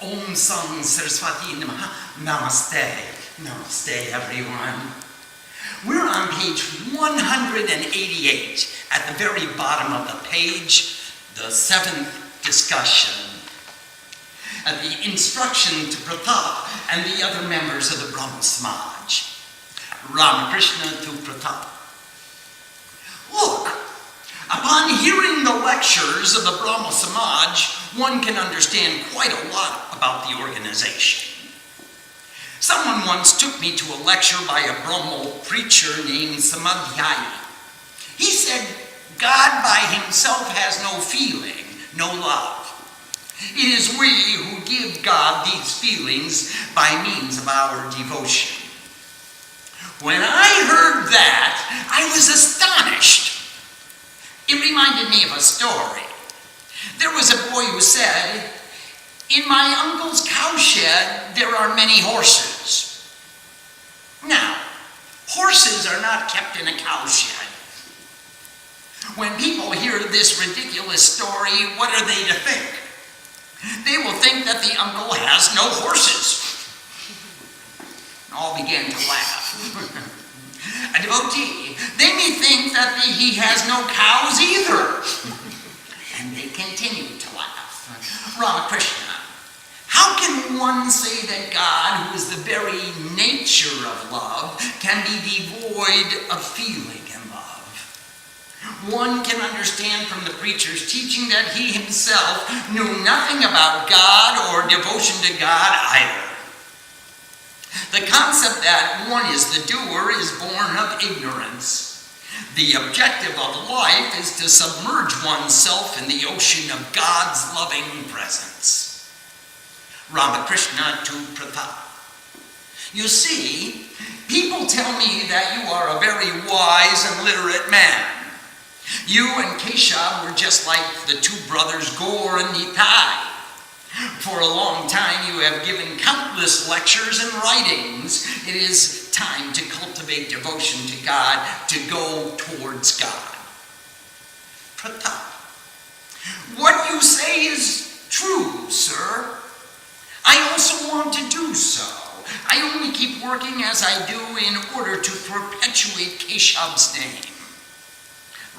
Om Sang Saraswati Namaha. Namaste. Namaste, everyone. We're on page 188, at the very bottom of the page, the 7th discussion. The instruction to Pratap and the other members of the Brahmo Sanaj. Ramakrishna to Pratap. Look, upon hearing the lectures of the Brahmo Sanaj, one can understand quite a lot about the organization. Someone once took me to a lecture by a Brahmo preacher named Samadhyaya. He said, God by himself has no feeling, no love. It is we who give God these feelings by means of our devotion. When I heard that, I was astonished. It reminded me of a story. There was a boy who said, in my uncle's cowshed, there are many horses. Now, horses are not kept in a cowshed. When people hear this ridiculous story, what are they to think? They will think that the uncle has no horses. All began to laugh. A devotee, they may think that he has no cows either. And they continue to laugh. Ramakrishna, how can one say that God, who is the very nature of love, can be devoid of feeling and love? One can understand from the preacher's teaching that he himself knew nothing about God or devotion to God either. The concept that one is the doer is born of ignorance. The objective of life is to submerge oneself in the ocean of God's loving presence. Ramakrishna to Pratap. You see, people tell me that you are a very wise and literate man. You and Keshav were just like the two brothers Gaur and Nitai. For a long time you have given countless lectures and writings. It is time to cultivate devotion to God, to go towards God. Pratap, what you say is true, sir. I also want to do so. I only keep working as I do in order to perpetuate Keshav's name.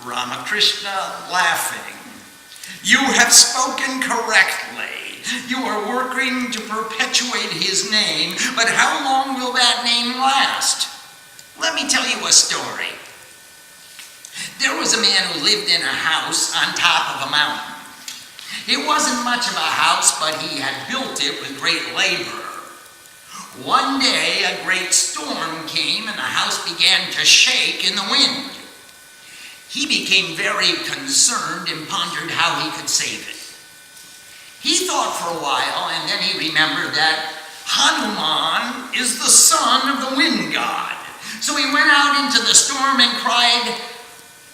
Ramakrishna, laughing. You have spoken correctly. You are working to perpetuate his name, but how long will that name last? Let me tell you a story. There was a man who lived in a house on top of a mountain. It wasn't much of a house, but he had built it with great labor. One day, a great storm came and the house began to shake in the wind. He became very concerned and pondered how he could save it. He thought for a while, and then he remembered that Hanuman is the son of the wind god. So he went out into the storm and cried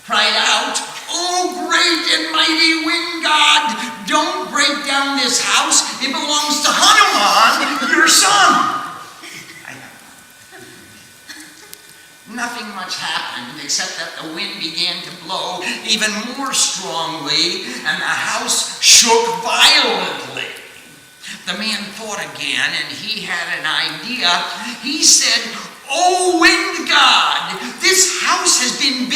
out, "Oh, great and mighty wind god, don't break down this house. It belongs to Hanuman, your son." Nothing much happened except that the wind began to blow even more strongly and the house shook violently. The man thought again and he had an idea. He said, "Oh, wind god, this house has been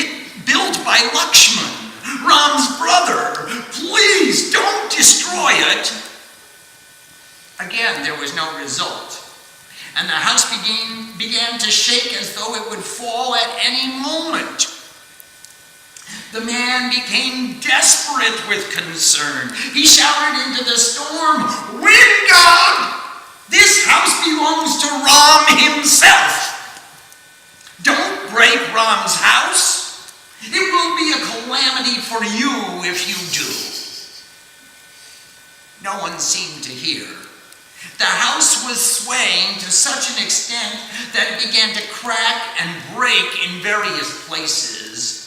built by Lakshman, Ram's brother. Please don't destroy it." Again, there was no result. And the house began to shake as though it would fall at any moment. The man became desperate with concern. He shouted into the storm, "Wind god, this house belongs to Ram himself. Don't break Ram's house. It will be a calamity for you if you do." No one seemed to hear. The house was swaying to such an extent that it began to crack and break in various places.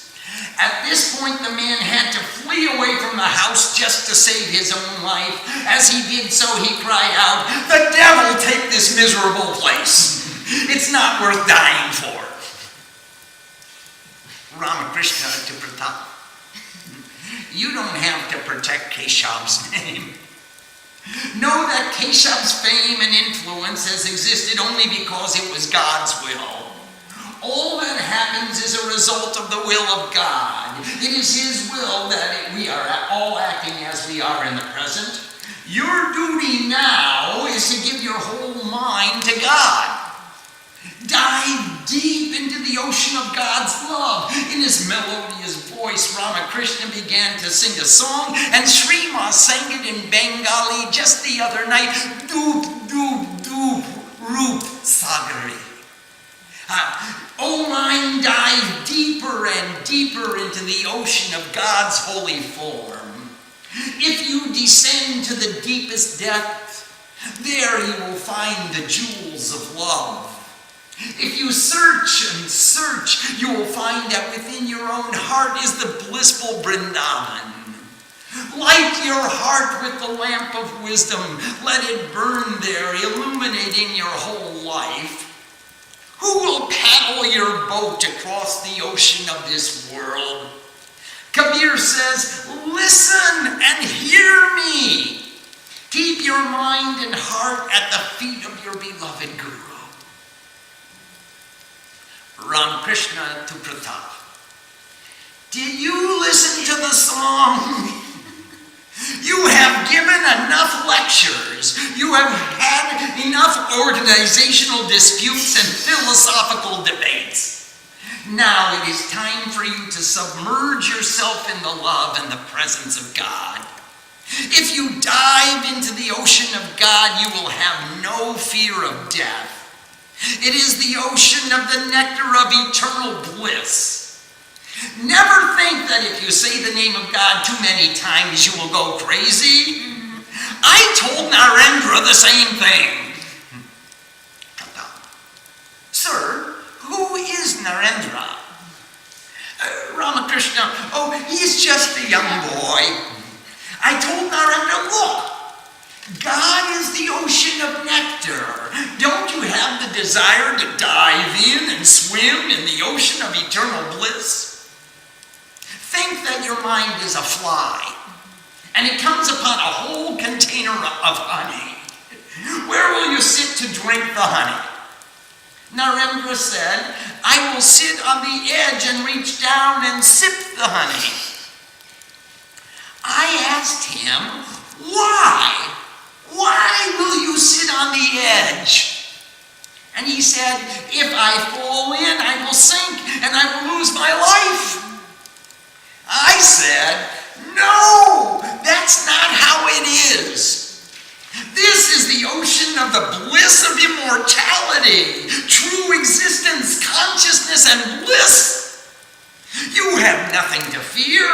At this point, the man had to flee away from the house just to save his own life. As he did so, he cried out, "The devil take this miserable place. It's not worth dying for." Ramakrishna to Pratap. You don't have to protect Keshav's name. Know that Keshav's fame and influence has existed only because it was God's will. All that happens is a result of the will of God. It is His will that we are all acting as we are in the present. Your duty now is to give your whole mind to God. Dive deep into the ocean of God's love. In his melodious voice, Ramakrishna began to sing a song, and Srima sang it in Bengali just the other night. Doop, doop, doop, roop, sagari. O mind, dive deeper and deeper into the ocean of God's holy form. If you descend to the deepest depth, there you will find the jewels of love. If you search and search, you will find that within your own heart is the blissful Vrindavan. Light your heart with the lamp of wisdom. Let it burn there, illuminating your whole life. Who will paddle your boat across the ocean of this world? Kabir says, listen and hear me. Keep your mind and heart at the feet of your beloved Guru. Ramakrishna to Pratap. Did you listen to the song? You have given enough lectures. You have had enough organizational disputes and philosophical debates. Now it is time for you to submerge yourself in the love and the presence of God. If you dive into the ocean of God, you will have no fear of death. It is the ocean of the nectar of eternal bliss. Never think that if you say the name of God too many times, you will go crazy. I told Narendra the same thing. Sir, who is Narendra? Ramakrishna, oh, he's just a young boy. I told Narendra, look, God is the ocean of nectar. Don't you have the desire to dive in and swim in the ocean of eternal bliss? Think that your mind is a fly, and it comes upon a whole container of honey. Where will you sit to drink the honey? Narendra said, I will sit on the edge and reach down and sip the honey. I asked him, why? Why will you sit on the edge? And he said, if I fall in, I will sink and I will lose my life. I said, no, that's not how it is. This is the ocean of the bliss of immortality, true existence, consciousness, and bliss. You have nothing to fear.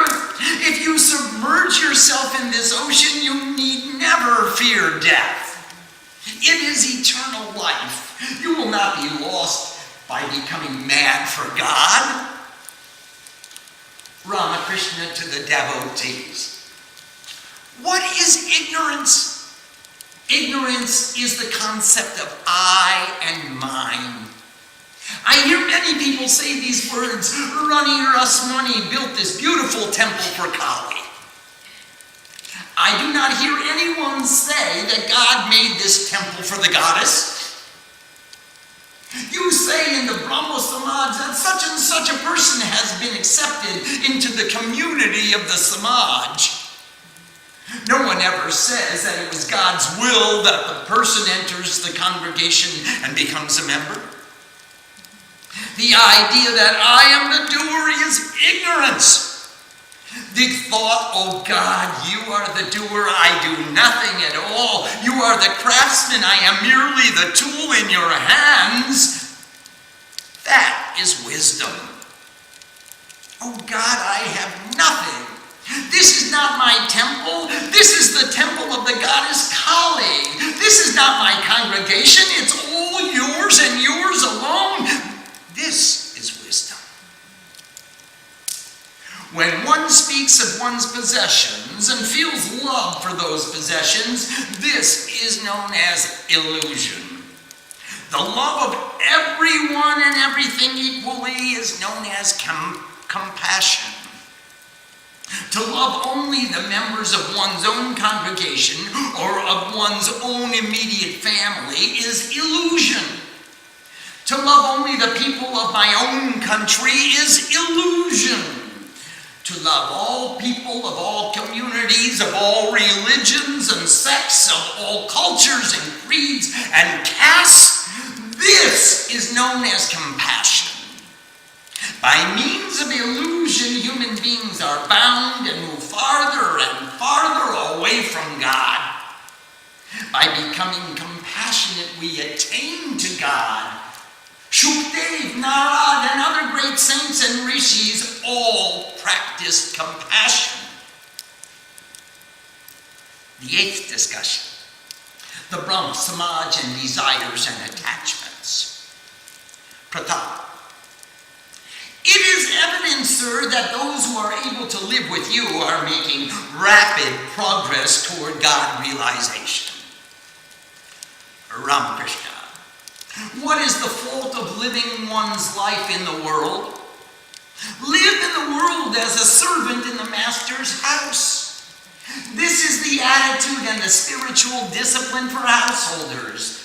If you submerge yourself in this ocean, you need never fear death. It is eternal life. You will not be lost by becoming mad for God. Ramakrishna to the devotees. What is ignorance? Ignorance is the concept of I and mine. I hear many people say these words. Rani Rasmani built this beautiful temple for Kali. I do not hear anyone say that God made this temple for the goddess. You say in the Brahmo Sanaj that such and such a person has been accepted into the community of the Samaj. No one ever says that it was God's will that the person enters the congregation and becomes a member. The idea that I am the doer is ignorance. The thought, oh God, you are the doer, I do nothing at all. You are the craftsman, I am merely the tool in your hands. That is wisdom. Oh God, I have nothing. This is not my temple. This is the temple of the goddess Kali. This is not my congregation. It's all yours and yours alone. This is wisdom. When one speaks of one's possessions and feels love for those possessions, this is known as illusion. The love of everyone and everything equally is known as compassion. To love only the members of one's own congregation or of one's own immediate family is illusion. To love only the people of my own country is illusion. To love all people of all communities, of all religions and sects, of all cultures and creeds and castes, this is known as compassion. By means of illusion, human beings are bound and move farther and farther away from God. By becoming compassionate, we attain to God. Shukdev, Narad, and other great saints and rishis all practiced compassion. The 8th discussion, the Brahmo Sanaj and desires and attachments. Pratap. It is evident, sir, that those who are able to live with you are making rapid progress toward God realization. Ramakrishna. What is the fault of living one's life in the world? Live in the world as a servant in the master's house. This is the attitude and the spiritual discipline for householders.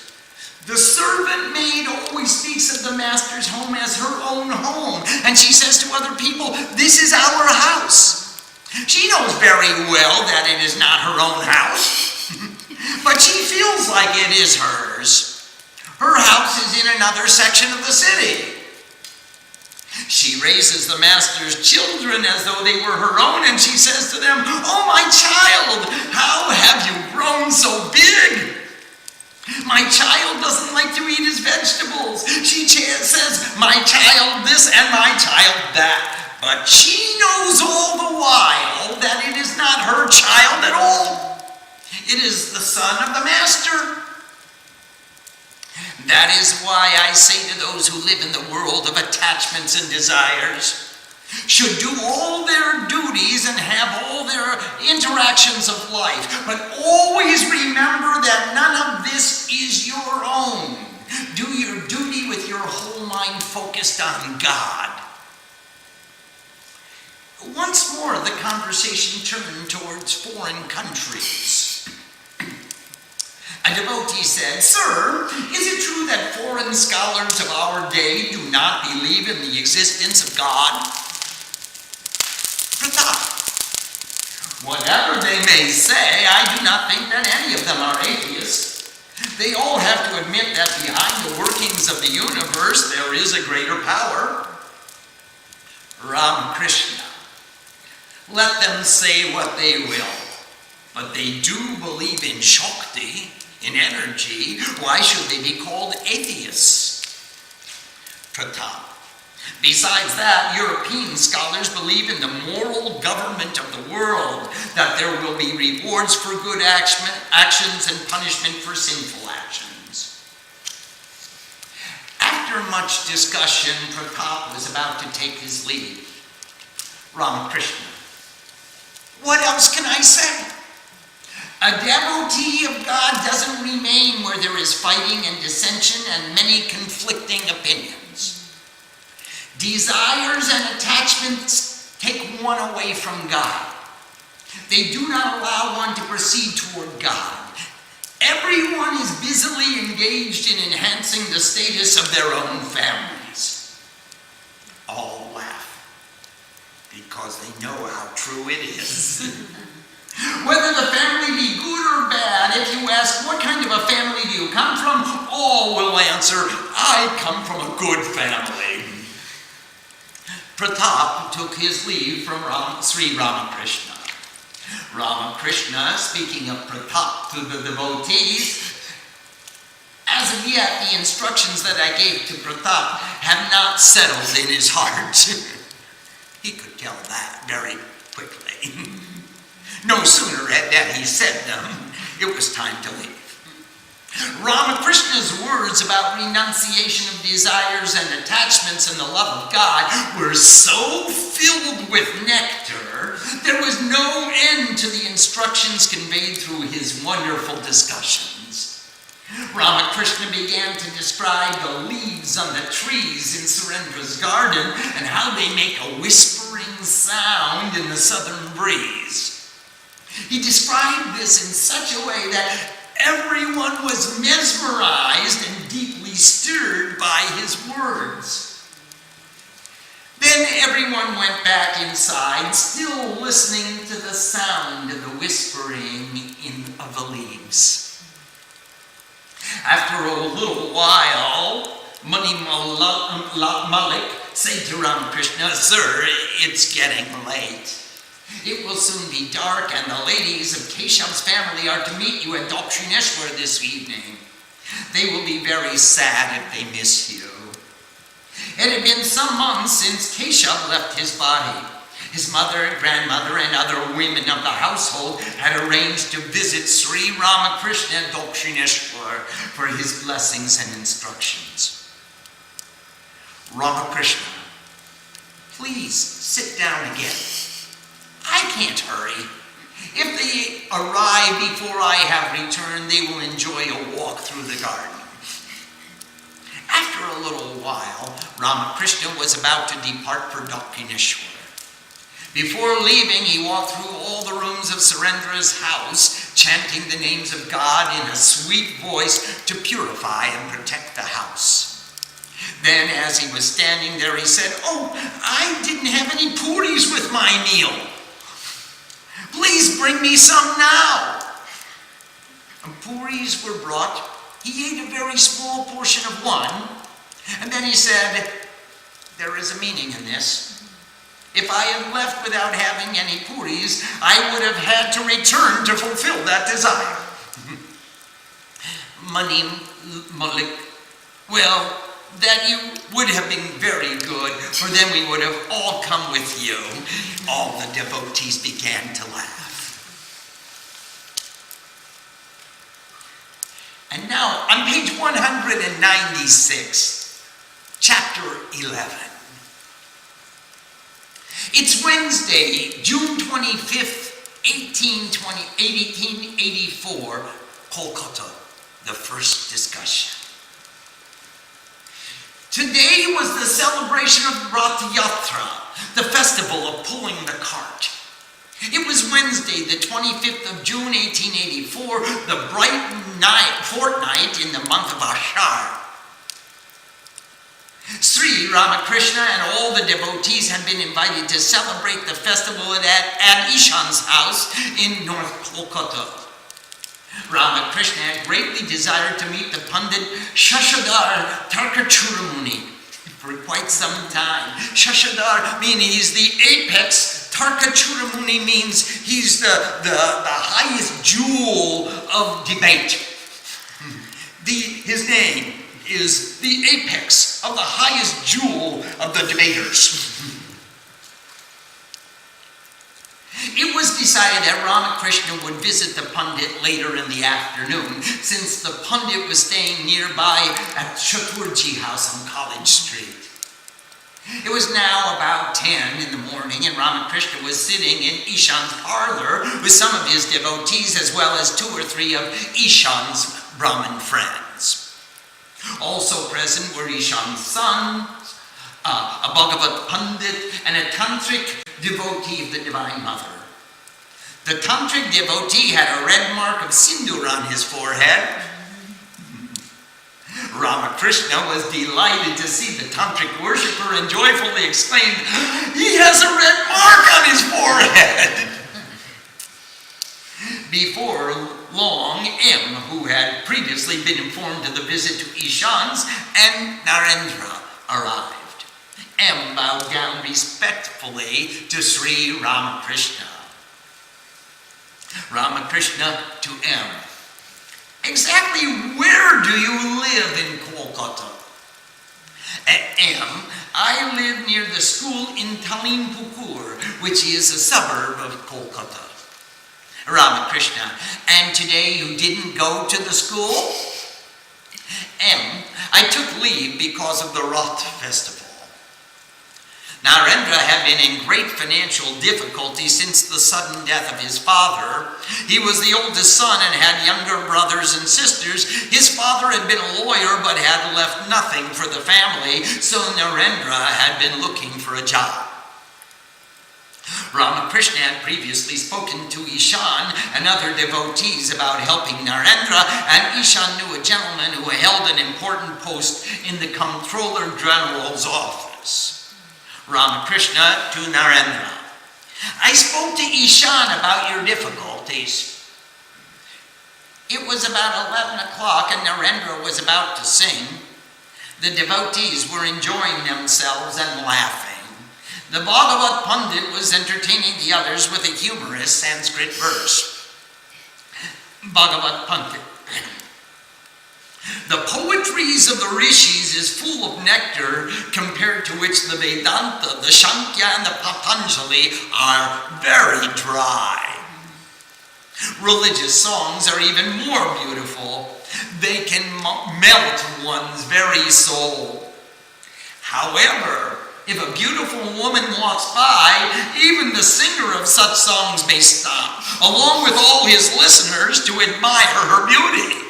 The servant maid always speaks of the master's home as her own home, and she says to other people, "This is our house." She knows very well that it is not her own house, but she feels like it is hers. Her house is in another section of the city. She raises the master's children as though they were her own, and she says to them, "Oh, my child, how have you grown so big? My child doesn't like to eat his vegetables." She says, "My child this and my child that." But she knows all the while that it is not her child at all. It is the son of the master. That is why I say to those who live in the world of attachments and desires, should do all their duties and have all their interactions of life, but always remember that none of this is your own. Do your duty with your whole mind focused on God. Once more, the conversation turned towards foreign countries. A devotee said, "Sir, is it true that foreign scholars of our day do not believe in the existence of God?" Pratap. Whatever they may say, I do not think that any of them are atheists. They all have to admit that behind the workings of the universe there is a greater power. Ramakrishna. Let them say what they will, but they do believe in Shakti, in energy. Why should they be called atheists? Pratap. Besides that, European scholars believe in the moral government of the world, that there will be rewards for good actions and punishment for sinful actions. After much discussion, Pratap was about to take his leave. Ramakrishna. What else can I say? A devotee of God doesn't remain where there is fighting and dissension and many conflicting opinions. Desires and attachments take one away from God. They do not allow one to proceed toward God. Everyone is busily engaged in enhancing the status of their own families. All laugh because they know how true it is. Whether the family be good or bad, if you ask, "What kind of a family do you come from?" all will answer, "I come from a good family." Pratap took his leave from Sri Ramakrishna. Ramakrishna, speaking of Pratap to the devotees, "As of yet, the instructions that I gave to Pratap have not settled in his heart." He could tell that very quickly. No sooner had he said them, it was time to leave. Ramakrishna's words about renunciation of desires and attachments and the love of God were so filled with nectar, there was no end to the instructions conveyed through his wonderful discussions. Ramakrishna began to describe the leaves on the trees in Surendra's garden and how they make a whispering whispering sound in the southern breeze. He described this in such a way that everyone was mesmerized and deeply stirred by his words. Then everyone went back inside, still listening to the sound of the whispering of the leaves. After a little while, Mani Malik said to Ramakrishna, "Sir, it's getting late. It will soon be dark, and the ladies of Keshav's family are to meet you at Dakshineshwar this evening. They will be very sad if they miss you." It had been some months since Keshav left his body. His mother, grandmother, and other women of the household had arranged to visit Sri Ramakrishna at Dakshineshwar for his blessings and instructions. "Ramakrishna, please sit down again. I can't hurry. If they arrive before I have returned, they will enjoy a walk through the garden." After a little while, Ramakrishna was about to depart for Dakshineshwar. Before leaving, he walked through all the rooms of Surendra's house, chanting the names of God in a sweet voice to purify and protect the house. Then, as he was standing there, he said, "Oh, I didn't have any puris with my meal. Please bring me some now." And puris were brought. He ate a very small portion of one, and then he said, "There is a meaning in this. If I had left without having any puris, I would have had to return to fulfill that desire." Mani Malik, "Well, that you would have been very good, for then we would have all come with you." All the devotees began to laugh. And now, on page 196, chapter 11. It's Wednesday, June 25th, 1884, Kolkata, the first discussion. Today was the celebration of Rath Yatra, the festival of pulling the cart. It was Wednesday, the 25th of June, 1884, the bright fortnight in the month of Ashar. Sri Ramakrishna and all the devotees had been invited to celebrate the festival at Ishan's house in North Kolkata. Ramakrishna had greatly desired to meet the pundit Shashadhar Tarkachuramuni for quite some time. Shashadhar meaning he's the apex. Tarkachuramuni means he's the highest jewel of debate. His name is the apex of the highest jewel of the debaters. It was decided that Ramakrishna would visit the pundit later in the afternoon, since the pundit was staying nearby at Chaturji House on College Street. It was now about 10 in the morning, and Ramakrishna was sitting in Ishan's parlor with some of his devotees, as well as 2 or 3 of Ishan's Brahmin friends. Also present were Ishan's sons, a Bhagavat Pandit, and a tantric devotee of the Divine Mother. The tantric devotee had a red mark of sindoor on his forehead. Ramakrishna was delighted to see the tantric worshipper and joyfully exclaimed, "He has a red mark on his forehead!" Before long, M, who had previously been informed of the visit to Ishan's, and Narendra arrived. M bowed down respectfully to Sri Ramakrishna. Ramakrishna to M. "Exactly where do you live in Kolkata?" M. "I live near the school in Talimpukur, which is a suburb of Kolkata." Ramakrishna, "And today you didn't go to the school?" M. "I took leave because of the Rath festival." Narendra had been in great financial difficulty since the sudden death of his father. He was the oldest son and had younger brothers and sisters. His father had been a lawyer but had left nothing for the family, so Narendra had been looking for a job. Ramakrishna had previously spoken to Ishan and other devotees about helping Narendra, and Ishan knew a gentleman who held an important post in the Comptroller General's office. Ramakrishna to Narendra. I spoke to Ishan about your difficulties. It was about 11 o'clock and Narendra was about to sing. The devotees were enjoying themselves and laughing. The Bhagavat Pundit was entertaining the others with a humorous Sanskrit verse. Bhagavat Pundit. The poetries of the rishis is full of nectar, compared to which the Vedanta, the Shankya, and the Patanjali are very dry. Religious songs are even more beautiful. They can melt one's very soul. However, if a beautiful woman walks by, even the singer of such songs may stop, along with all his listeners, to admire her beauty.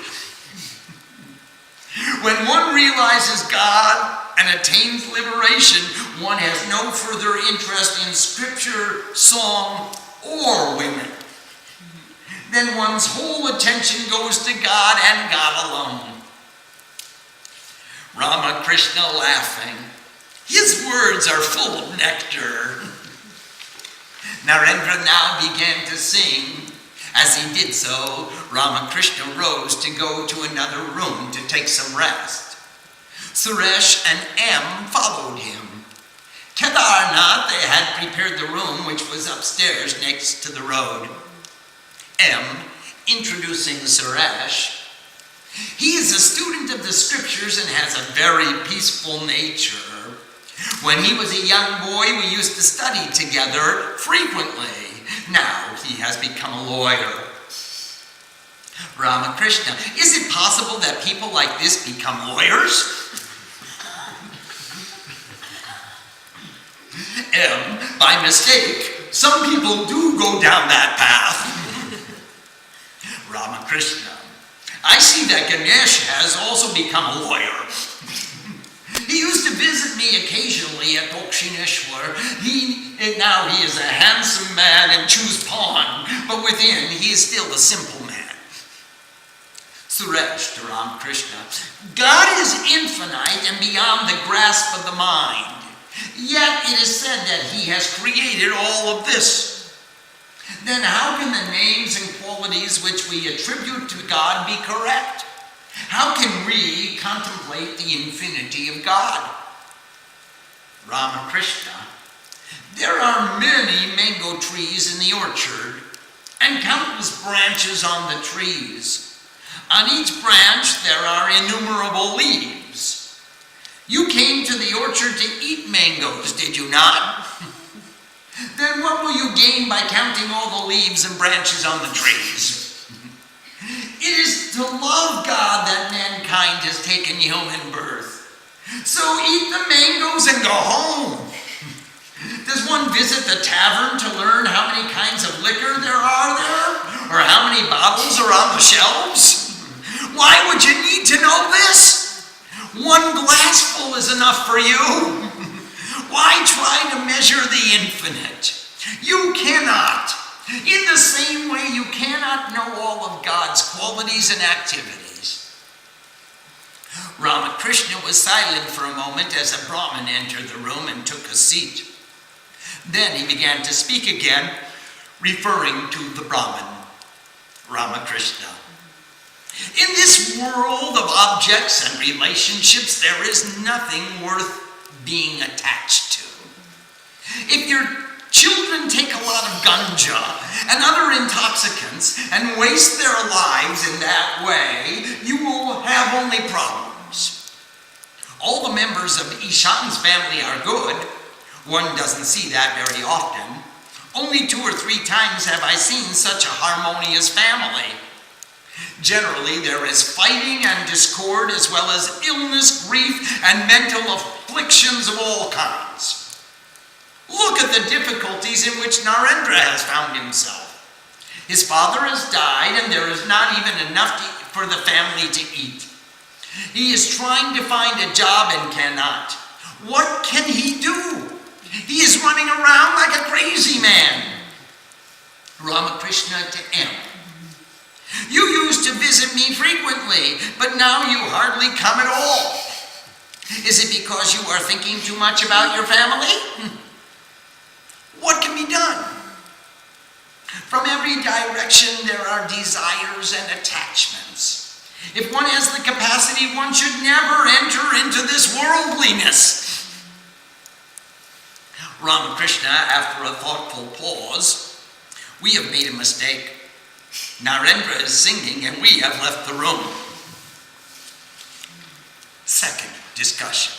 When one realizes God and attains liberation, one has no further interest in scripture, song, or women. Then one's whole attention goes to God and God alone. Ramakrishna laughing. His words are full of nectar. Narendra now began to sing. As he did so, Ramakrishna rose to go to another room to take some rest. Suresh and M followed him. Kedarnath, they had prepared the room which was upstairs next to the road. M, introducing Suresh. He is a student of the scriptures and has a very peaceful nature. When he was a young boy, we used to study together frequently. Now he has become a lawyer. Ramakrishna, is it possible that people like this become lawyers? M, by mistake, some people do go down that path. Ramakrishna, I see that Ganesh has also become a lawyer. He used to visit me occasionally at Dakshineshwar. Now he is a handsome man and chews pawn, but within he is still a simple man. Suresh to Ramakrishna, God is infinite and beyond the grasp of the mind. Yet it is said that he has created all of this. Then how can the names and qualities which we attribute to God be correct? How can we contemplate the infinity of God? Ramakrishna, there are many mango trees in the orchard and countless branches on the trees. On each branch there are innumerable leaves. You came to the orchard to eat mangoes, did you not? Then what will you gain by counting all the leaves and branches on the trees? It is to love God that mankind has taken human birth. So eat the mangoes and go home. Does one visit the tavern to learn how many kinds of liquor there are there? Or how many bottles are on the shelves? Why would you need to know this? One glassful is enough for you. Why try to measure the infinite? You cannot. In the same way, you cannot know all of God's qualities and activities. Ramakrishna was silent for a moment as a Brahmin entered the room and took a seat. Then he began to speak again, referring to the Brahmin, Ramakrishna. In this world of objects and relationships, there is nothing worth being attached to. If your children take a lot of ganja and other intoxicants and waste their lives in that way, you will have only problems. All the members of Ishan's family are good. One doesn't see that very often. Only 2 or 3 times have I seen such a harmonious family. Generally, there is fighting and discord, as well as illness, grief, and mental afflictions of all kinds. Look at the difficulties in which Narendra has found himself. His father has died, and there is not even enough for the family to eat. He is trying to find a job and cannot. What can he do? He is running around like a crazy man. Ramakrishna to M. You used to visit me frequently, but now you hardly come at all. Is it because you are thinking too much about your family? What can be done? From every direction there are desires and attachments. If one has the capacity, one should never enter into this worldliness. Ramakrishna, after a thoughtful pause, we have made a mistake. Narendra is singing and we have left the room. Second discussion.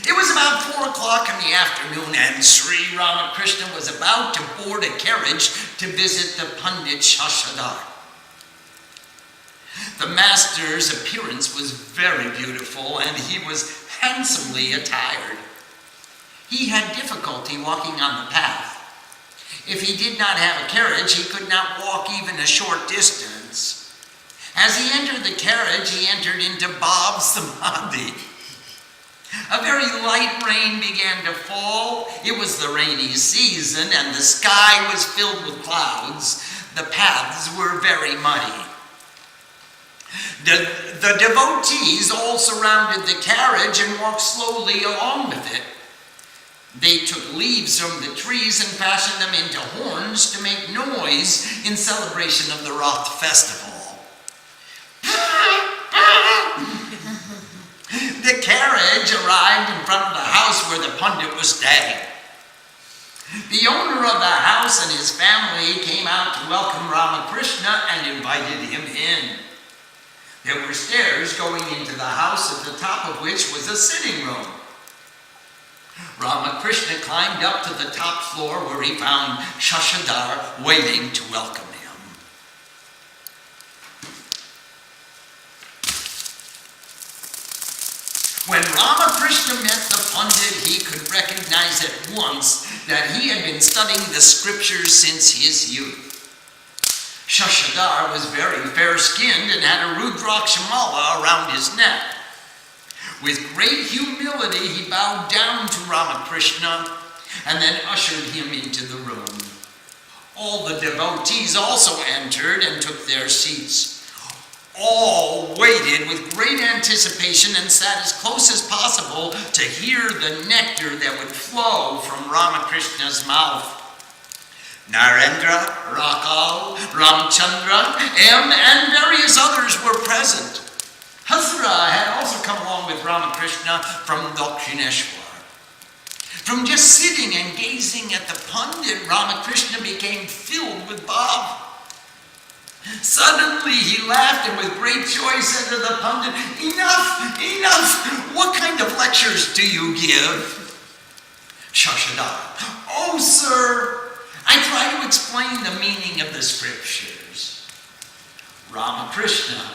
It was about 4 o'clock in the afternoon and Sri Ramakrishna was about to board a carriage to visit the pundit Shashadhar. The master's appearance was very beautiful and he was handsomely attired. He had difficulty walking on the path. If he did not have a carriage, he could not walk even a short distance. As he entered the carriage, he entered into Bhav Samadhi. A very light rain began to fall. It was the rainy season and the sky was filled with clouds. The paths were very muddy. The devotees all surrounded the carriage and walked slowly along with it. They took leaves from the trees and fashioned them into horns to make noise in celebration of the Rath festival. The carriage arrived in front of the house where the pundit was staying. The owner of the house and his family came out to welcome Ramakrishna and invited him in. There were stairs going into the house, at the top of which was a sitting room. Ramakrishna climbed up to the top floor where he found Shashadhar waiting to welcome him. When Ramakrishna met the pundit, he could recognize at once that he had been studying the scriptures since his youth. Shashadhar was very fair-skinned and had a Rudrakshamala around his neck. With great humility, he bowed down to Ramakrishna and then ushered him into the room. All the devotees also entered and took their seats. All waited with great anticipation and sat as close as possible to hear the nectar that would flow from Ramakrishna's mouth. Narendra, Rakal, Ramchandra, M, and various others were present. Hazra had also come along with Ramakrishna from Dakshineshwar. From just sitting and gazing at the pundit, Ramakrishna became filled with bhav. Suddenly he laughed and with great joy said to the pundit, "Enough, enough! What kind of lectures do you give?" Shashadhar, "Oh, sir, I try to explain the meaning of the scriptures." Ramakrishna,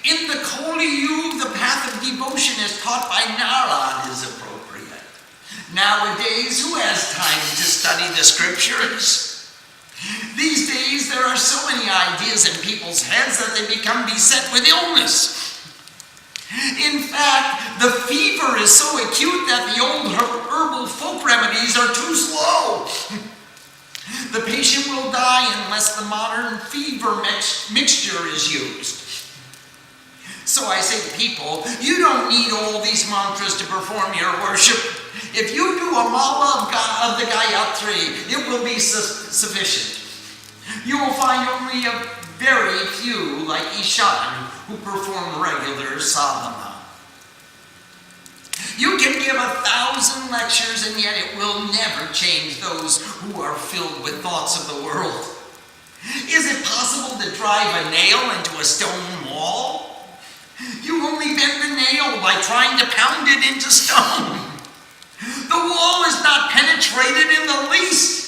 "In the Kali Yuga, the path of devotion as taught by Narad is appropriate. Nowadays, who has time to study the scriptures? These days, there are so many ideas in people's heads that they become beset with illness. In fact, the fever is so acute that the old herbal folk remedies are too slow. The patient will die unless the modern fever mixture is used. So I say to people, you don't need all these mantras to perform your worship. If you do a mala of the Gayatri, it will be sufficient. You will find only a very few, like Ishan, who perform regular sadhana. You can give 1,000 lectures and yet it will never change those who are filled with thoughts of the world. Is it possible to drive a nail into a stone wall? You only bend the nail by trying to pound it into stone. The wall is not penetrated in the least.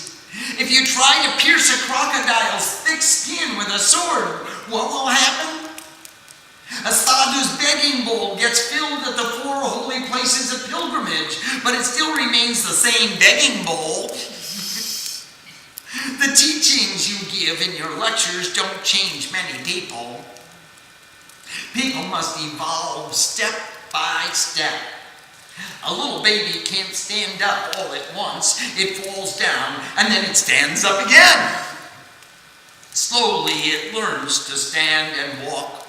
If you try to pierce a crocodile's thick skin with a sword, what will happen? A sadhu's begging bowl gets filled at the 4 holy places of pilgrimage, but it still remains the same begging bowl. The teachings you give in your lectures don't change many people. People must evolve step by step. A little baby can't stand up all at once. It falls down and then it stands up again. Slowly it learns to stand and walk.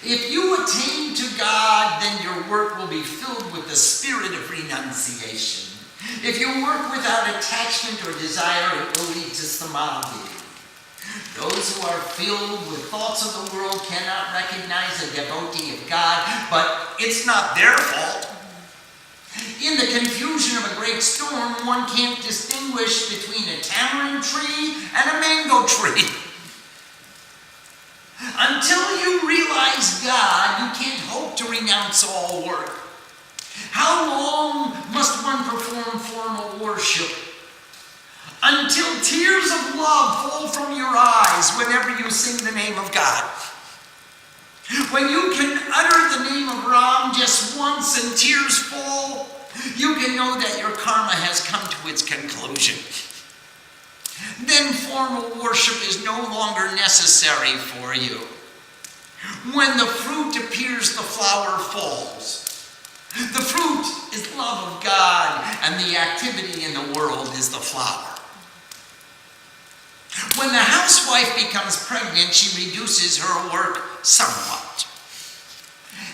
If you attain to God, then your work will be filled with the spirit of renunciation. If you work without attachment or desire, it will lead to samadhi. Those who are filled with thoughts of the world cannot recognize a devotee of God, but it's not their fault. In the confusion of a great storm, one can't distinguish between a tamarind tree and a mango tree. Until you realize God, you can't hope to renounce all work. How long must one perform formal worship? Until tears of love fall from your eyes whenever you sing the name of God. When you can utter the name of Ram just once and tears fall, you can know that your karma has come to its conclusion. Then formal worship is no longer necessary for you. When the fruit appears, the flower falls. The fruit is love of God, and the activity in the world is the flower. When the housewife becomes pregnant, she reduces her work somewhat.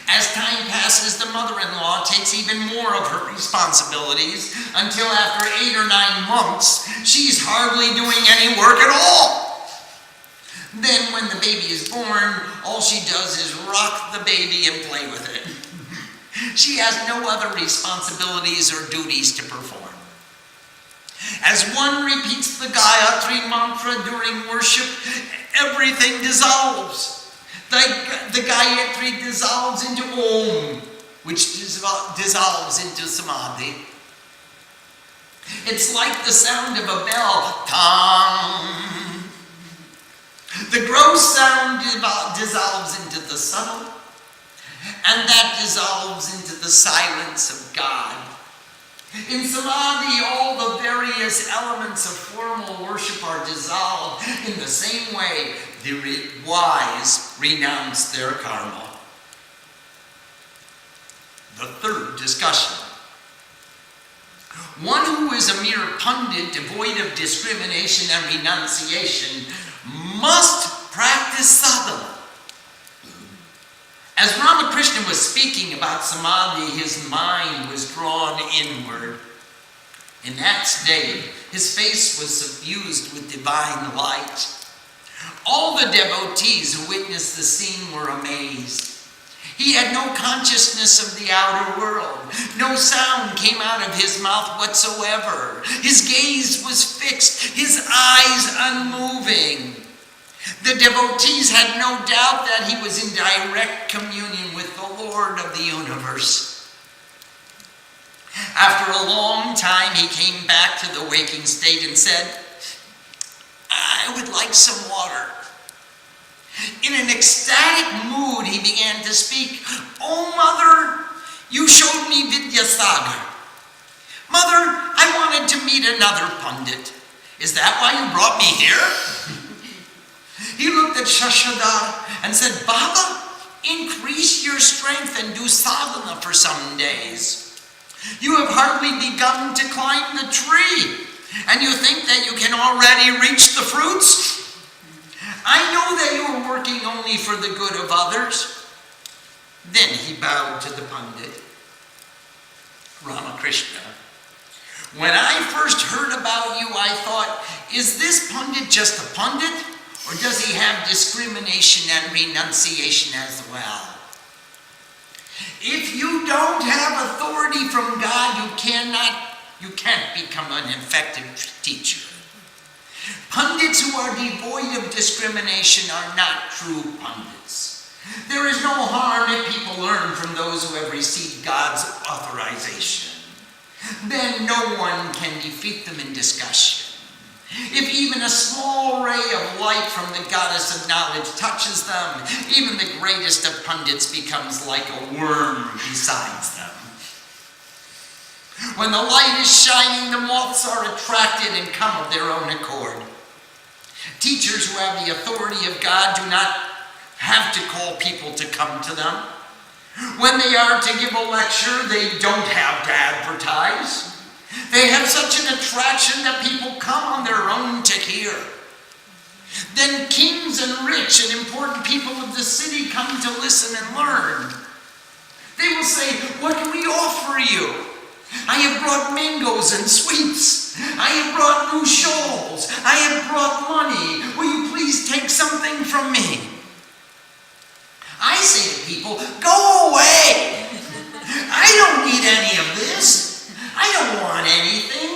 As time passes, the mother-in-law takes even more of her responsibilities until after 8 or 9 months, she's hardly doing any work at all. Then when the baby is born, all she does is rock the baby and play with it. She has no other responsibilities or duties to perform. As one repeats the Gayatri mantra during worship, everything dissolves. The Gayatri dissolves into Om, which dissolves into Samadhi. It's like the sound of a bell. Tang. The gross sound dissolves into the subtle, and that dissolves into the silence of God. In Samadhi, all the various elements of formal worship are dissolved. In the same way, the wise renounce their karma. The third discussion. One who is a mere pundit, devoid of discrimination and renunciation, must practice sadhana. As Ramakrishna was speaking about samadhi, his mind was drawn inward. In that state, his face was suffused with divine light. All the devotees who witnessed the scene were amazed. He had no consciousness of the outer world. No sound came out of his mouth whatsoever. His gaze was fixed, his eyes unmoving. The devotees had no doubt that he was in direct communion with the Lord of the universe. After a long time, he came back to the waking state and said, "I would like some water." In an ecstatic mood, he began to speak. "Oh, Mother, you showed me Vidyasagar. Mother, I wanted to meet another pundit. Is that why you brought me here?" He looked at Shashadhar and said, "Baba, increase your strength and do sadhana for some days. You have hardly begun to climb the tree, and you think that you can already reach the fruits? I know that you are working only for the good of others." Then he bowed to the pundit. "Ramakrishna, when I first heard about you, I thought, is this pundit just a pundit? Or does he have discrimination and renunciation as well? If you don't have authority from God, you can't become an effective teacher. Pundits who are devoid of discrimination are not true pundits. There is no harm if people learn from those who have received God's authorization. Then no one can defeat them in discussion. If even a small ray of light from the goddess of knowledge touches them, even the greatest of pundits becomes like a worm besides them. When the light is shining, the moths are attracted and come of their own accord. Teachers who have the authority of God do not have to call people to come to them. When they are to give a lecture, they don't have to advertise. They have such an attraction that people come on their own to hear. Then kings and rich and important people of the city come to listen and learn. They will say, "What can we offer you? I have brought mangoes and sweets. I have brought new shawls. I have brought money. Will you please take something from me?" I say to people, "Go away. I don't need any of this. I don't want anything."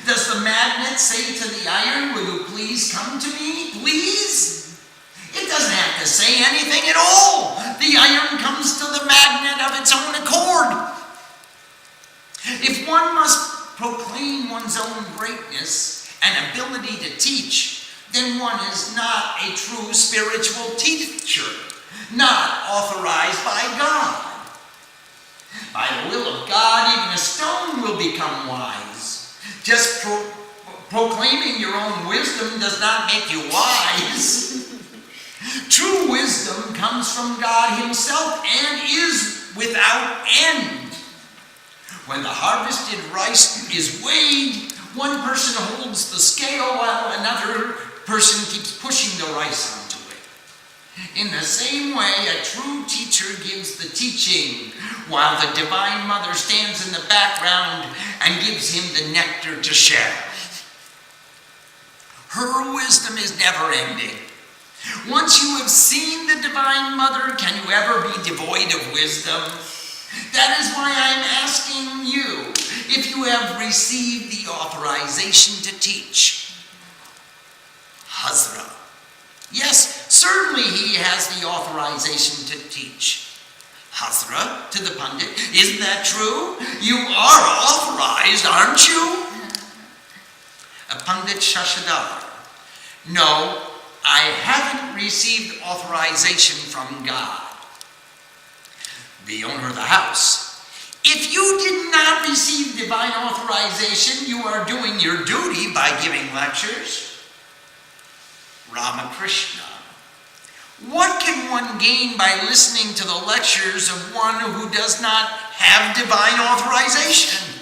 Does the magnet say to the iron, "Will you please come to me, please?" It doesn't have to say anything at all. The iron comes to the magnet of its own accord. If one must proclaim one's own greatness and ability to teach, then one is not a true spiritual teacher, not authorized by God. By the will of God, even a stone will become wise. Just proclaiming your own wisdom does not make you wise. True wisdom comes from God Himself and is without end. When the harvested rice is weighed, one person holds the scale while another person keeps pushing the rice onto it. In the same way, a true teacher gives the teaching, while the Divine Mother stands in the background and gives him the nectar to share. Her wisdom is never ending. Once you have seen the Divine Mother, can you ever be devoid of wisdom? That is why I'm asking you if you have received the authorization to teach. Hazra. Yes, certainly he has the authorization to teach. Hazra, to the pundit, isn't that true? You are authorized, aren't you? A pundit Shashadar. No, I haven't received authorization from God. The owner of the house. If you did not receive divine authorization, you are doing your duty by giving lectures. Ramakrishna. What can one gain by listening to the lectures of one who does not have divine authorization?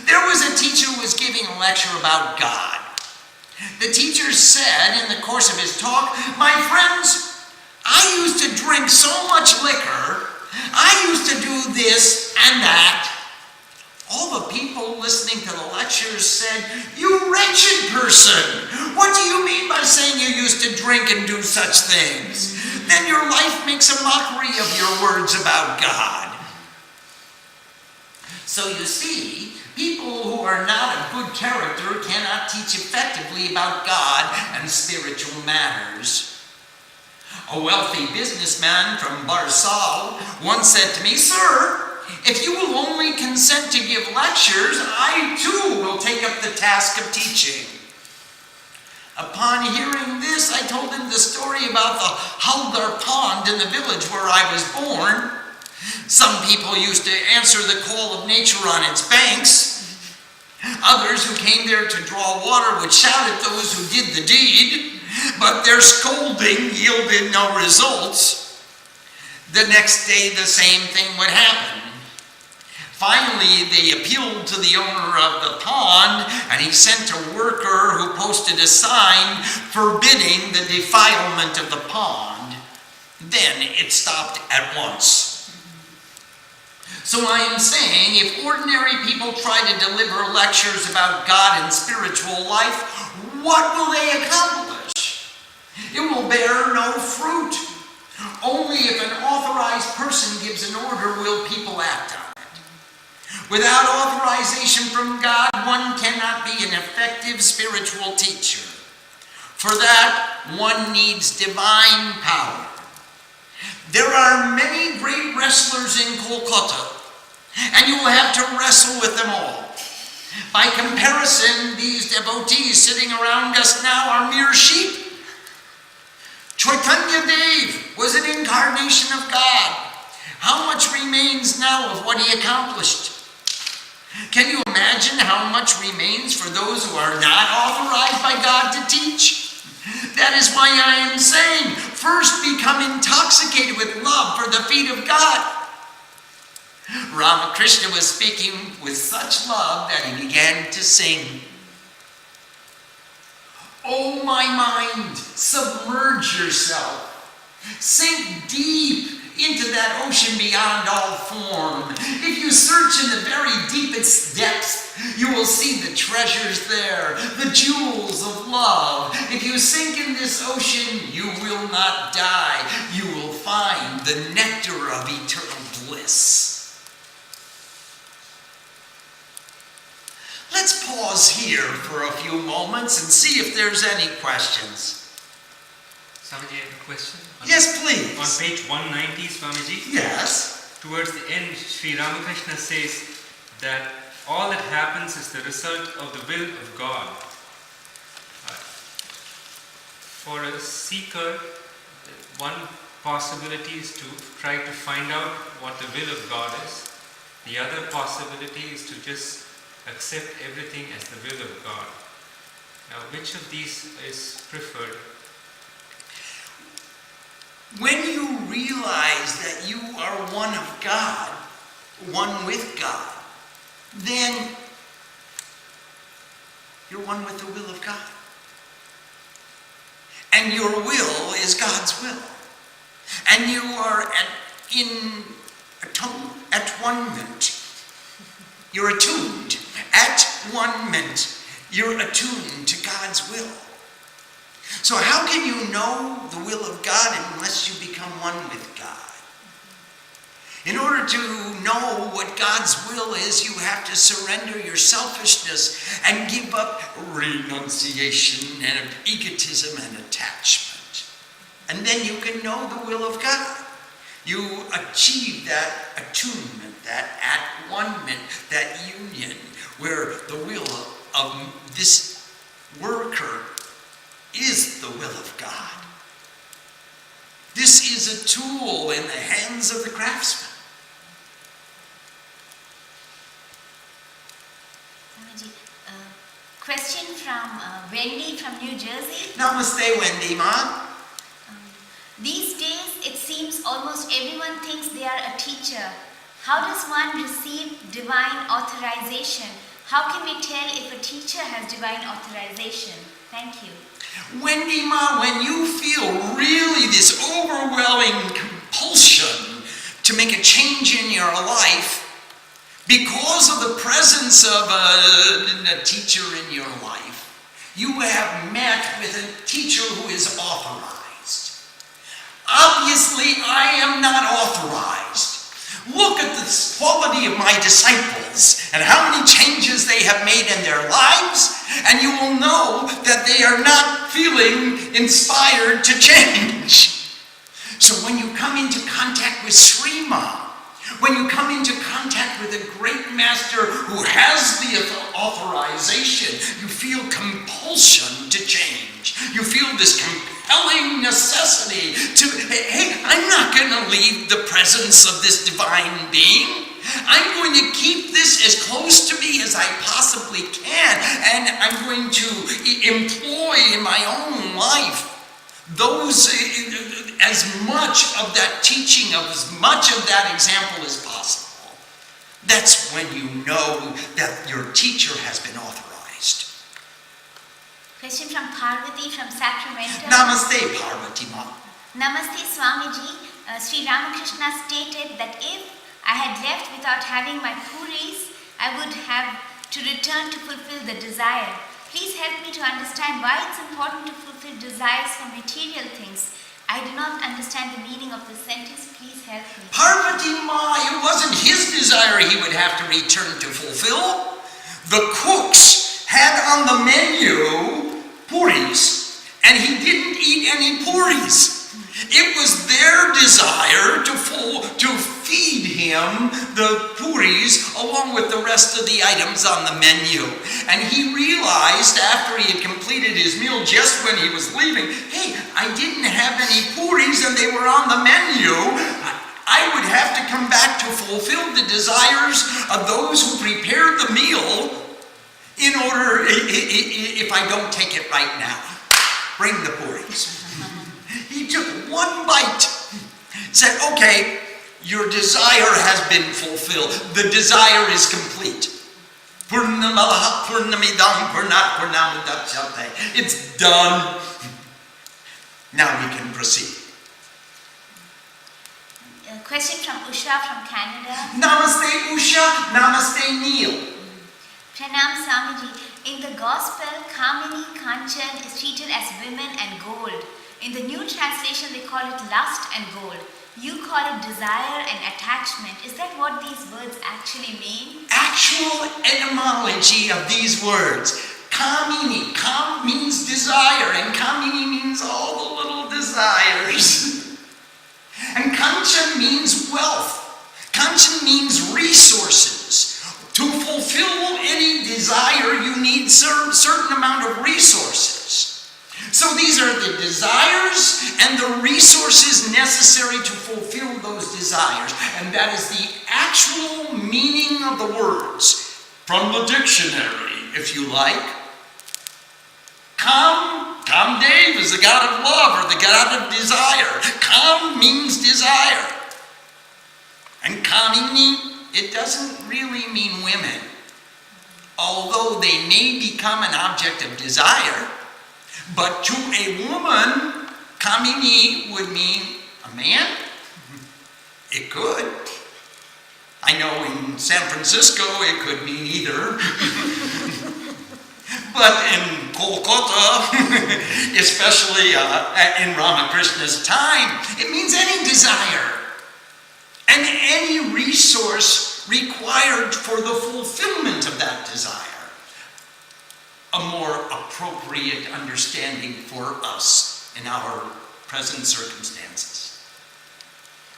There was a teacher who was giving a lecture about God. The teacher said in the course of his talk, "My friends, I used to drink so much liquor. I used to do this and that." All the people listening to the lectures said, "You wretched person, what do you mean by saying you used to drink and do such things? Then your life makes a mockery of your words about God." So you see, people who are not of good character cannot teach effectively about God and spiritual matters. A wealthy businessman from Barsal once said to me, "Sir, if you will only consent to give lectures, I too will take up the task of teaching." Upon hearing this, I told him the story about the Haldar pond in the village where I was born. Some people used to answer the call of nature on its banks. Others who came there to draw water would shout at those who did the deed, but their scolding yielded no results. The next day, the same thing would happen. Finally, they appealed to the owner of the pond, and he sent a worker who posted a sign forbidding the defilement of the pond. Then it stopped at once. So I am saying, if ordinary people try to deliver lectures about God and spiritual life, what will they accomplish? It will bear no fruit. Only if an authorized person gives an order will people act on it. Without authorization from God, one cannot be an effective spiritual teacher. For that, one needs divine power. There are many great wrestlers in Kolkata, and you will have to wrestle with them all. By comparison, these devotees sitting around us now are mere sheep. Chaitanya Dev was an incarnation of God. How much remains now of what he accomplished? Can you imagine how much remains for those who are not authorized by God to teach? That is why I am saying, first become intoxicated with love for the feet of God. Ramakrishna was speaking with such love that he began to sing. Oh, my mind, submerge yourself. Sink deep into that ocean beyond all form. If you search in the very deepest depths, you will see the treasures there, the jewels of love. If you sink in this ocean, you will not die. You will find the nectar of eternal bliss. Let's pause here for a few moments and see if there's any questions. Swamiji, I have a question. Yes, please. On page 190, Swamiji. Yes. Towards the end, Sri Ramakrishna says that all that happens is the result of the will of God. For a seeker, one possibility is to try to find out what the will of God is. The other possibility is to just accept everything as the will of God. Now, which of these is preferred? When you realize that you are one of God, one with God, then you're one with the will of God. And your will is God's will. And you are in atonement. You're attuned. At-one-ment. You're attuned to God's will. So how can you know the will of God unless you become one with God? In order to know what God's will is, you have to surrender your selfishness and give up renunciation and egotism and attachment. And then you can know the will of God. You achieve that attunement, that at-one-ment, that union, where the will of this worker is the will of God. This is a tool in the hands of the craftsman. Question from Wendy from New Jersey. Namaste, Wendy, Ma. These days, it seems almost everyone thinks they are a teacher. How does one receive divine authorization? How can we tell if a teacher has divine authorization? Thank you. Wendy, Ma, when you feel really this overwhelming compulsion to make a change in your life because of the presence of a teacher in your life, you have met with a teacher who is authorized. Obviously, I am not authorized. Look at the quality of my disciples and how many changes they have made in their lives, and you will know that they are not feeling inspired to change. So when you come into contact with Srima, when you come into contact with a great master who has the authorization, you feel compulsion to change. You feel this compelling necessity to, hey, I'm not going to leave the presence of this divine being. I'm going to keep this as close to me as I possibly can, and I'm going to employ in my own life those, as much of that teaching, of as much of that example as possible. That's when you know that your teacher has been authorized. Question from Parvati from Sacramento. Namaste, Parvati Ma. Namaste, Swamiji. Sri Ramakrishna stated that if I had left without having my puris, I would have to return to fulfill the desire. Please help me to understand why it's important to fulfill desires for material things. I do not understand the meaning of this sentence. Please help me. Parvati Ma, it wasn't his desire he would have to return to fulfill. The cooks had on the menu puris, and he didn't eat any puris. It was their desire to feed him the puris along with the rest of the items on the menu. And he realized after he had completed his meal, just when he was leaving, hey, I didn't have any puris and they were on the menu. I would have to come back to fulfill the desires of those who prepared the meal in order, if I don't take it right now, bring the puris. He took one bite, said, okay, your desire has been fulfilled. The desire is complete. Purnamalaha purnamidam purnat purnamudachyate. It's done. Now we can proceed. A question from Usha from Canada. Namaste Usha, Namaste Neil. Pranam Swamiji. In the Gospel, Kamini, Kanchan is treated as women and gold. In the new translation, they call it lust and gold. You call it desire and attachment. Is that what these words actually mean? Actual etymology of these words. Kamini. Kam means desire, and Kamini means all the little desires. And Kanchan means wealth. Kanchan means resources. To fulfill any desire, you need certain amount of resources. So these are the desires and the resources necessary to fulfill those desires. And that is the actual meaning of the words from the dictionary, if you like. Kamdev is the god of love or the god of desire. Kam means desire. And Kamini, it doesn't really mean women. Although they may become an object of desire, but to a woman, Kamini would mean a man. It could. I know in San Francisco it could mean either. But in Kolkata, especially in Ramakrishna's time, it means any desire and any resource required for the fulfillment of that desire. A more appropriate understanding for us in our present circumstances.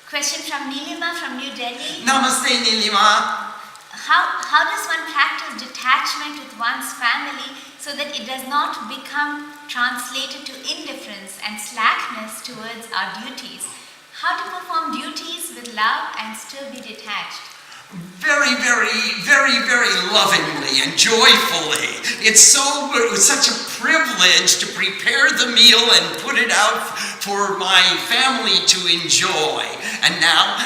Question from Nilima from New Delhi. Namaste, Nilima. How does one practice detachment with one's family so that it does not become translated to indifference and slackness towards our duties? How to perform duties with love and still be detached? Very, very, very, very lovingly and joyfully. It was such a privilege to prepare the meal and put it out for my family to enjoy. And now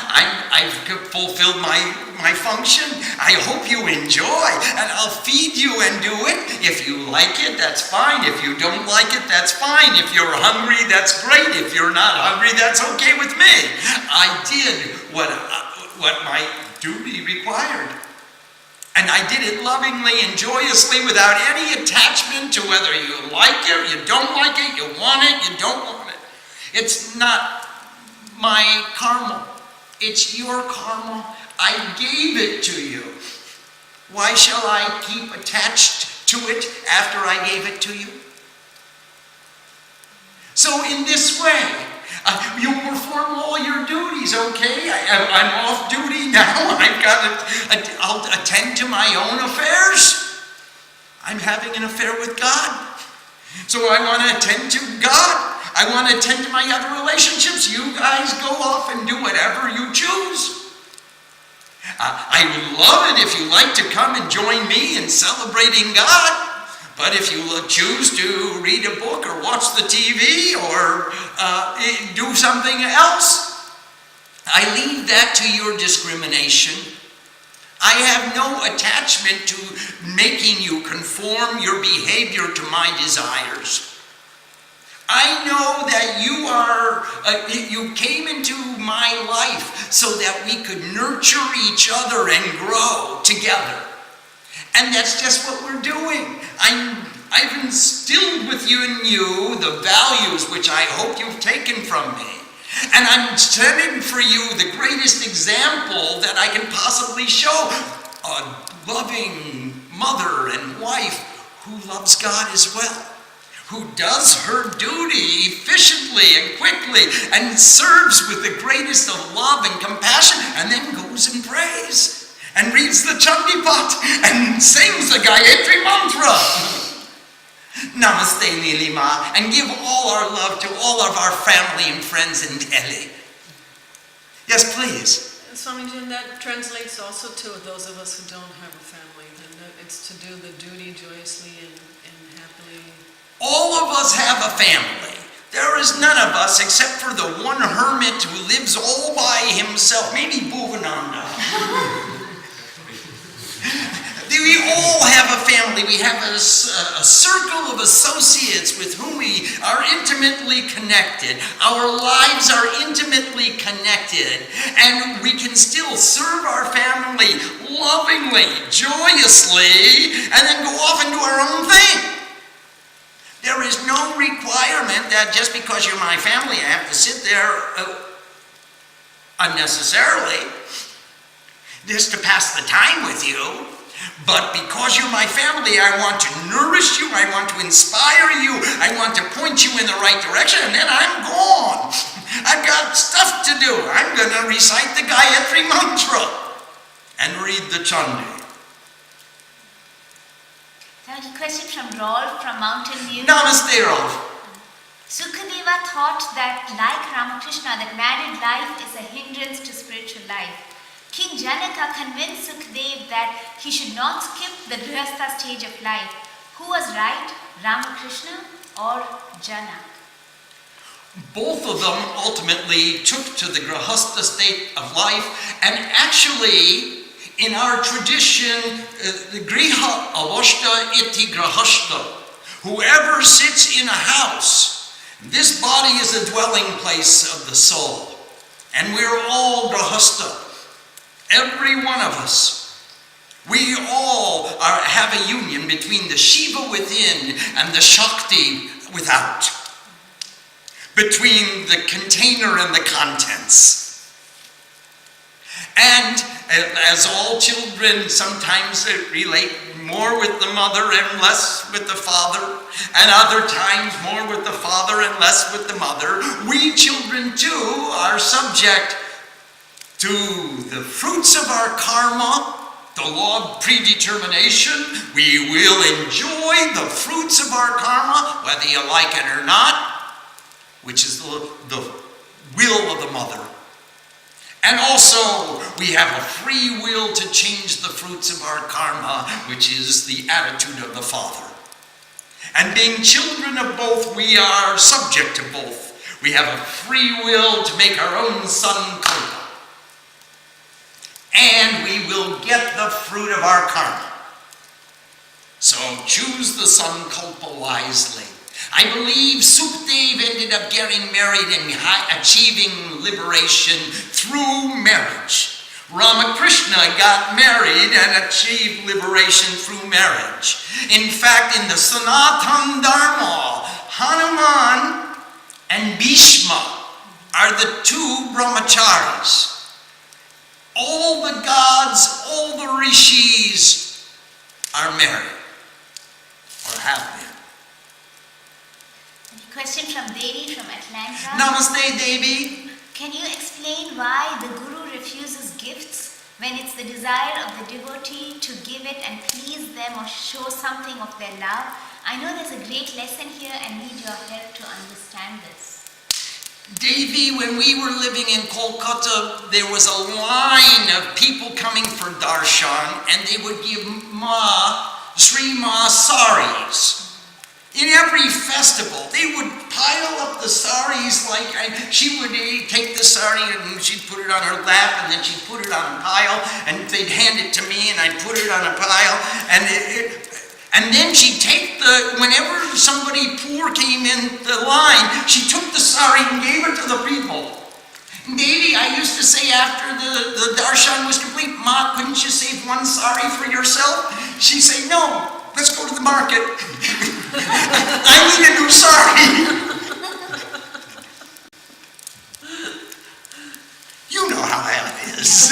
I've fulfilled my function. I hope you enjoy, and I'll feed you and do it. If you like it, that's fine. If you don't like it, that's fine. If you're hungry, that's great. If you're not hungry, that's okay with me. I did what my duty required. And I did it lovingly and joyously without any attachment to whether you like it or you don't like it, you want it, you don't want it. It's not my karma. It's your karma. I gave it to you. Why shall I keep attached to it after I gave it to you? So in this way, you perform all your duties, okay? I'm off duty now. I'll attend to my own affairs. I'm having an affair with God. So I want to attend to God. I want to attend to my other relationships. You guys go off and do whatever you choose. I would love it if you like to come and join me in celebrating God. But if you choose to read a book or watch the TV or do something else, I leave that to your discrimination. I have no attachment to making you conform your behavior to my desires. I know that you came into my life so that we could nurture each other and grow together. And that's just what we're doing. I've instilled within you the values which I hope you've taken from me. And I'm setting for you the greatest example that I can possibly show. A loving mother and wife who loves God as well. Who does her duty efficiently and quickly and serves with the greatest of love and compassion and then goes and prays and reads the Chandipat and sings the Gayatri Mantra. Namaste Nilima, and give all our love to all of our family and friends in Delhi. Yes, please. Swamiji, and that translates also to those of us who don't have a family. Then it's to do the duty joyously and happily. All of us have a family. There is none of us except for the one hermit who lives all by himself, maybe Bhuvananda. We all have a family. We have a circle of associates with whom we are intimately connected. Our lives are intimately connected, and we can still serve our family lovingly, joyously, and then go off and do our own thing. There is no requirement that just because you're my family, I have to sit there unnecessarily just to pass the time with you. But because you're my family, I want to nourish you, I want to inspire you, I want to point you in the right direction, and then I'm gone. I've got stuff to do. I'm going to recite the Gayatri Mantra and read the Chandi. Now a question from Rolf from Mountain View. Namaste, Rolf. Sukadeva thought that, like Ramakrishna, that married life is a hindrance to spiritual life. King Janaka convinced Sukadeva that he should not skip the Grihastha stage of life. Who was right, Ramakrishna or Janak? Both of them ultimately took to the Grihastha state of life, and actually, in our tradition, the Griha Avashta iti Grihastha. Whoever sits in a house, this body is a dwelling place of the soul, and we're all Grihastha. Every one of us. We all have a union between the Shiva within and the Shakti without. Between the container and the contents. And as all children sometimes relate more with the mother and less with the father, and other times more with the father and less with the mother, we children too are subject to the fruits of our karma, the law of predetermination. We will enjoy the fruits of our karma, whether you like it or not, which is the will of the mother. And also, we have a free will to change the fruits of our karma, which is the attitude of the father. And being children of both, we are subject to both. We have a free will to make our own sankalpa. And we will get the fruit of our karma. So choose the sankalpa wisely. I believe Sukadeva ended up getting married and achieving liberation through marriage. Ramakrishna got married and achieved liberation through marriage. In fact, in the Sanatana Dharma, Hanuman and Bhishma are the two brahmacharis. All the gods, all the rishis are married, or have been. A question from Devi from Atlanta. Namaste, Devi. Can you explain why the Guru refuses gifts when it's the desire of the devotee to give it and please them or show something of their love? I know there's a great lesson here and need your help to understand this. Devi, when we were living in Kolkata, there was a line of people coming for darshan, and they would give Sri Ma saris. In every festival, they would pile up the saris she would take the sari and she'd put it on her lap, and then she'd put it on a pile, and they'd hand it to me, and I'd put it on a pile, and then she'd take whenever somebody poor came in the line, she took the sari and gave it to the people. Devi, I used to say after the darshan was complete, Ma, couldn't you save one sari for yourself? She'd say, no, let's go to the market. I need a new sari. You know how that is.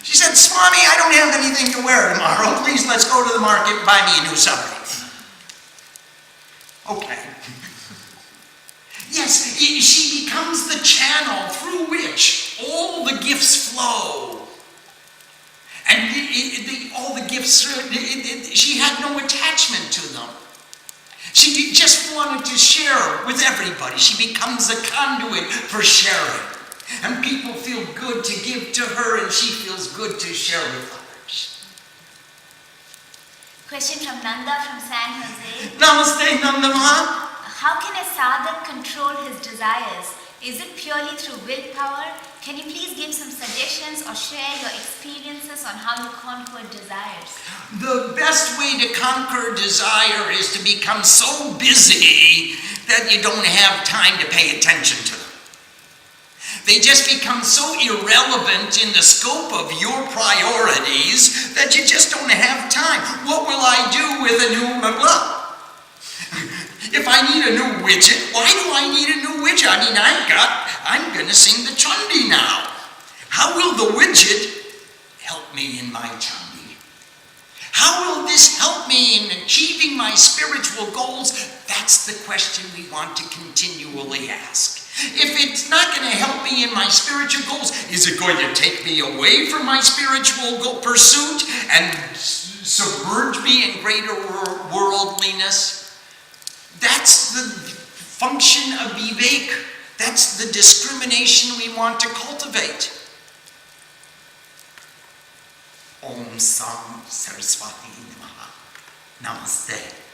She said, Swami, I don't have anything to wear tomorrow. Please, let's go to the market and buy me a new sari. Okay. Yes, she becomes the channel through which all the gifts flow. And all the gifts, she had no attachment to them. She just wanted to share with everybody. She becomes a conduit for sharing. And people feel good to give to her, and she feels good to share with others. Question from Nanda from San Jose. Namaste, Nandama. How can a sadhak control his desires? Is it purely through willpower? Can you please give some suggestions or share your experiences on how you conquer desires? The best way to conquer desire is to become so busy that you don't have time to pay attention to them. They just become so irrelevant in the scope of your priorities that you just don't have time. What will I do with a new blah? If I need a new widget, why do I need a new widget? I mean, I'm going to sing the Chandi now. How will the widget help me in my Chandi? How will this help me in achieving my spiritual goals? That's the question we want to continually ask. If it's not going to help me in my spiritual goals, is it going to take me away from my spiritual pursuit and submerge me in greater worldliness? That's the function of Vivek. That's the discrimination we want to cultivate. Om Sam Saraswati Namaha. Namaste.